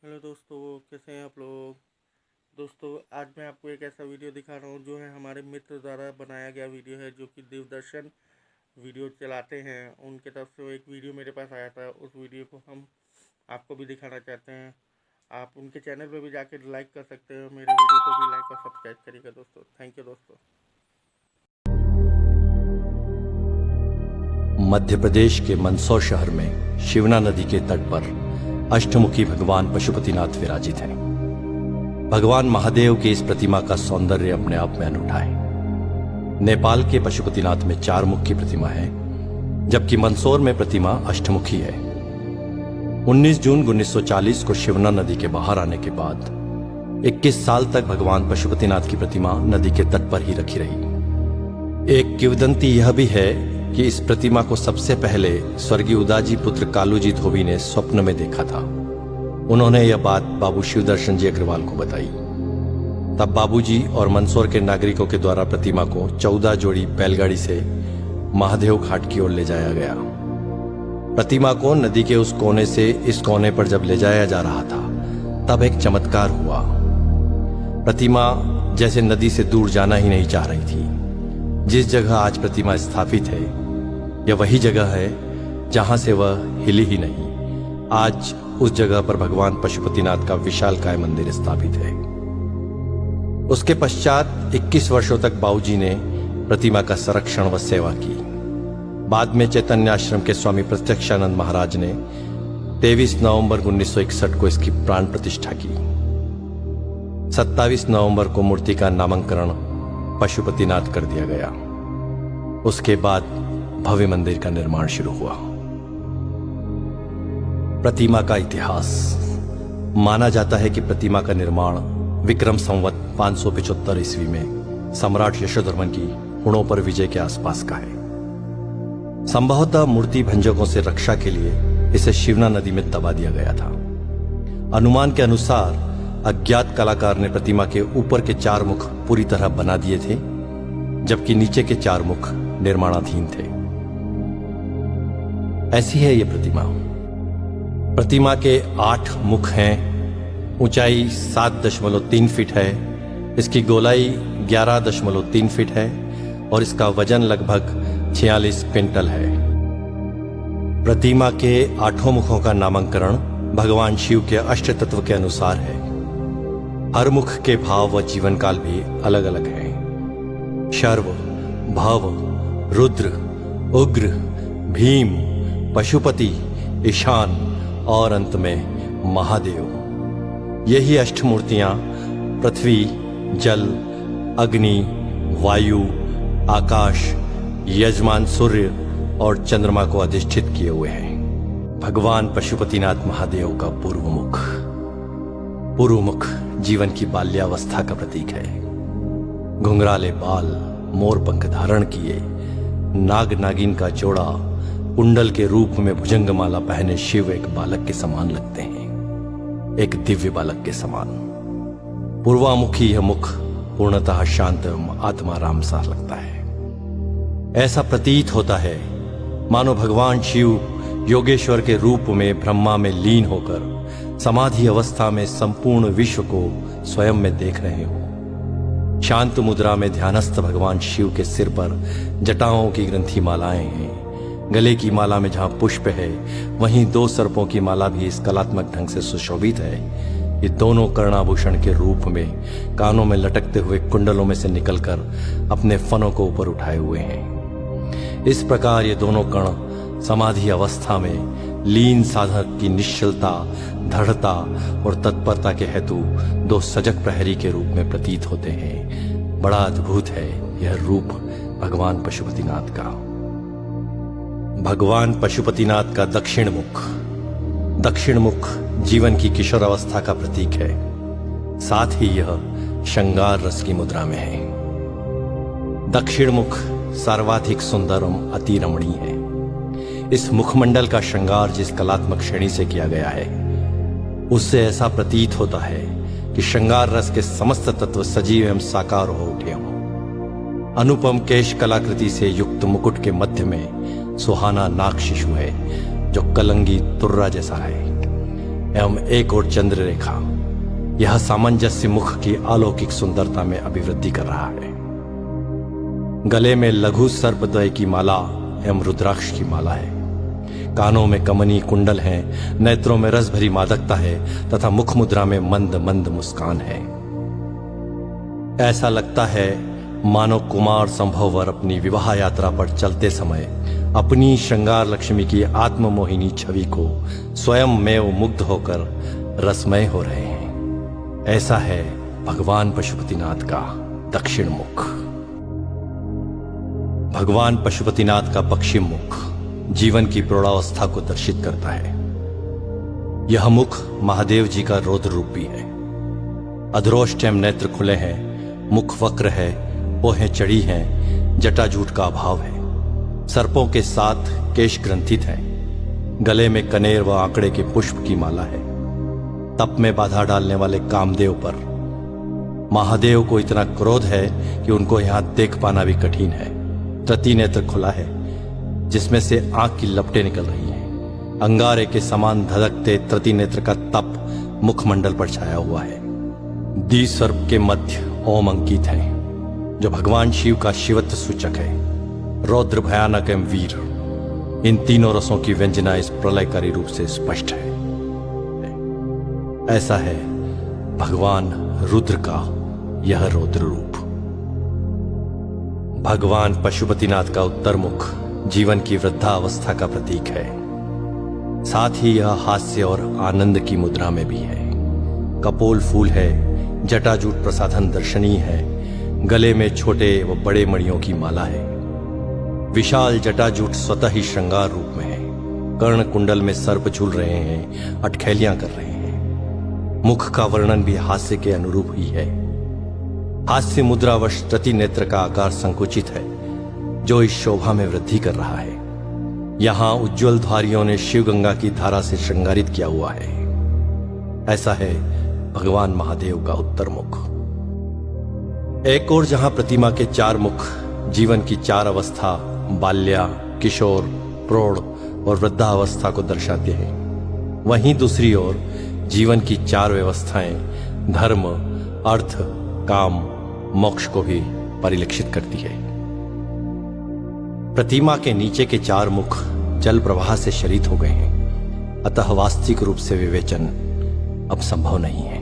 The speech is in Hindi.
हेलो दोस्तों, कैसे हैं आप लोग। दोस्तों, आज मैं आपको एक ऐसा वीडियो दिखा रहा हूँ जो है हमारे मित्र द्वारा बनाया गया वीडियो है, जो कि दूरदर्शन वीडियो चलाते हैं। उनके तरफ से एक वीडियो मेरे पास आया था। उस वीडियो को हम आपको भी दिखाना चाहते हैं। आप उनके चैनल पर भी जाकर लाइक कर सकते हो। मेरे वीडियो को भी लाइक और सब्सक्राइब करिएगा दोस्तों। थैंक यू दोस्तों। मध्य प्रदेश के मंदसौर शहर में शिवना नदी के तट पर अष्टमुखी भगवान पशुपतिनाथ विराजित हैं। भगवान महादेव की इस प्रतिमा का सौंदर्य अपने आप में अनूठा है। नेपाल के पशुपतिनाथ में 4 मुख की प्रतिमा है, जबकि मंदसौर में प्रतिमा अष्टमुखी है। 19 जून 1940 को शिवना नदी के बाहर आने के बाद 21 साल तक भगवान पशुपतिनाथ की प्रतिमा नदी के तट पर ही रखी रही। एक किंवदंती यह भी है कि इस प्रतिमा को सबसे पहले स्वर्गीय उदाजी पुत्र कालूजी धोबी ने स्वप्न में देखा था। उन्होंने यह बात बाबू शिवदर्शन जी अग्रवाल को बताई। तब बाबूजी और मंदसौर के नागरिकों के द्वारा प्रतिमा को 14 जोड़ी बैलगाड़ी से महादेव घाट की ओर ले जाया गया। प्रतिमा को नदी के उस कोने से इस कोने पर जब ले जाया जा रहा था, तब एक चमत्कार हुआ। प्रतिमा जैसे नदी से दूर जाना ही नहीं चाह रही थी। जिस जगह आज प्रतिमा स्थापित है, यह वही जगह है जहां से वह हिली ही नहीं। आज उस जगह पर भगवान पशुपतिनाथ का विशालकाय मंदिर स्थापित है। उसके पश्चात 21 वर्षों तक बाबूजी ने प्रतिमा का संरक्षण व सेवा की। बाद में चैतन्य आश्रम के स्वामी प्रत्यक्षानंद महाराज ने 23 नवंबर 1961 को इसकी प्राण प्रतिष्ठा की। 27 नवंबर को मूर्ति का नामकरण पशुपतिनाथ कर दिया गया। उसके बाद भव्य मंदिर का निर्माण शुरू हुआ। प्रतिमा का इतिहास। माना जाता है कि प्रतिमा का निर्माण विक्रम संवत 575 ईस्वी में सम्राट यशोधर्मन की हुणों पर विजय के आसपास का है। संभवतः मूर्ति भंजकों से रक्षा के लिए इसे शिवना नदी में दबा दिया गया था। अनुमान के अनुसार अज्ञात कलाकार ने प्रतिमा के ऊपर के 4 मुख पूरी तरह बना दिए थे, जबकि नीचे के 4 मुख निर्माणाधीन थे। ऐसी है यह प्रतिमा। प्रतिमा के 8 मुख हैं। ऊंचाई 7.3 फीट है। इसकी गोलाई 11.3 फीट है और इसका वजन लगभग 46 क्विंटल है। प्रतिमा के 8 मुखों का नामकरण भगवान शिव के अष्ट तत्व के अनुसार है। हर मुख के भाव व जीवन काल भी अलग अलग हैं। शर्व, भव, रुद्र, उग्र, भीम, पशुपति, ईशान और अंत में महादेव। यही अष्टमूर्तियां पृथ्वी, जल, अग्नि, वायु, आकाश, यजमान सूर्य और चंद्रमा को अधिष्ठित किए हुए हैं। भगवान पशुपतिनाथ महादेव का पूर्व मुख। पूर्व मुख जीवन की बाल्यावस्था का प्रतीक है। घुंघराले बाल, मोर पंख धारण किए, नाग नागिन का जोड़ा, कुंडल के रूप में भुजंगमाला पहने शिव एक बालक के समान लगते हैं, एक दिव्य बालक के समान। पूर्वामुखी यह मुख पूर्णतः शांत एवं आत्माराम सा लगता है। ऐसा प्रतीत होता है मानो भगवान शिव योगेश्वर के रूप में ब्रह्मा में लीन होकर समाधि अवस्था में संपूर्ण विश्व को स्वयं में देख रहे हो। शांत मुद्रा में ध्यानस्थ भगवान शिव के सिर पर जटाओं की ग्रंथि मालाएं हैं। गले की माला में जहां पुष्प है, वहीं 2 सर्पों की माला भी इस कलात्मक ढंग से सुशोभित है। ये दोनों कर्णाभूषण के रूप में कानों में लटकते हुए कुंडलों में से निकलकर अपने फनों को ऊपर उठाए हुए हैं। इस प्रकार ये दोनों कण समाधि अवस्था में लीन साधक की निश्चलता, दृढ़ता और तत्परता के हेतु 2 सजग प्रहरी के रूप में प्रतीत होते हैं। बड़ा अद्भुत है यह रूप भगवान पशुपतिनाथ का। भगवान पशुपतिनाथ का दक्षिण मुख। दक्षिण मुख जीवन की किशोर अवस्था का प्रतीक है। साथ ही यह श्रृंगार रस की मुद्रा में है। दक्षिण मुख सर्वाधिक सुंदर एवं अति रमणीय है। इस मुखमंडल का श्रृंगार जिस कलात्मक श्रेणी से किया गया है, उससे ऐसा प्रतीत होता है कि श्रृंगार रस के समस्त तत्व सजीव एवं साकार हो उठे हों। अनुपम केश कलाकृति से युक्त मुकुट के मध्य में सुहाना नाग शिशु है, जो कलंगी तुर्रा जैसा है। एवं एक और चंद्र रेखा, यह सामंजस्य मुख की अलौकिक सुंदरता में अभिवृद्धि कर रहा है। गले में लघु सर्पद्वय की माला एवं रुद्राक्ष की माला है। कानों में कमनी कुंडल हैं, नेत्रों में रस भरी मादकता है तथा मुख मुद्रा में मंद मंद मुस्कान है। ऐसा लगता है मानो कुमार संभववर अपनी विवाह यात्रा पर चलते समय अपनी श्रृंगार लक्ष्मी की आत्ममोहिनी छवि को स्वयं में मुग्ध होकर रसमय हो रहे हैं। ऐसा है भगवान पशुपतिनाथ का दक्षिण मुख। भगवान पशुपतिनाथ का पश्चिम मुख जीवन की प्रौढ़ावस्था को दर्शित करता है। यह मुख महादेव जी का रौद्र रूप भी है। अधरोष्टम नेत्र खुले हैं, मुख वक्र है, पोहें चढ़ी हैं, जटाजूट का अभाव है। सर्पों के साथ केश ग्रंथित हैं। गले में कनेर व आंकड़े के पुष्प की माला है। तप में बाधा डालने वाले कामदेव पर महादेव को इतना क्रोध है कि उनको यहां देख पाना भी कठिन है। तृतीय नेत्र खुला है जिसमें से आंख की लपटें निकल रही हैं। अंगारे के समान धधकते तृतीय नेत्र का तप मुखमंडल पर छाया हुआ है। द्विसर्प के मध्य ओम अंकित है जो भगवान शिव का शिवत्व सूचक है। रौद्र, भयानक एवं वीर, इन तीनों रसों की व्यंजना इस प्रलयकारी रूप से स्पष्ट है। ऐसा है भगवान रुद्र का यह रौद्र रूप। भगवान पशुपतिनाथ का उत्तर मुख जीवन की वृद्धावस्था का प्रतीक है। साथ ही यह हास्य और आनंद की मुद्रा में भी है। कपोल फूल है, जटाजूट प्रसाधन दर्शनीय है। गले में छोटे व बड़े मणियों की माला है। विशाल जटाजूट स्वतः ही श्रृंगार रूप में है। कर्ण कुंडल में सर्प झूल रहे हैं, अटखेलियां कर रहे हैं। मुख का वर्णन भी हास्य के अनुरूप ही है। हास्य मुद्रावश तृतीय नेत्र का आकार संकुचित है जो इस शोभा में वृद्धि कर रहा है। यहां उज्ज्वल धारियों ने शिवगंगा की धारा से श्रृंगारित किया हुआ है। ऐसा है भगवान महादेव का उत्तर मुख। एक और जहां प्रतिमा के चार मुख जीवन की चार अवस्था बाल्या, किशोर, प्रौढ़ और वृद्धावस्था को दर्शाते हैं, वहीं दूसरी ओर जीवन की चार व्यवस्थाएं धर्म, अर्थ, काम, मोक्ष को भी परिलक्षित करती है। प्रतिमा के नीचे के चार मुख जल प्रवाह से शरीत हो गए हैं, अतः वास्तविक रूप से विवेचन अब संभव नहीं है।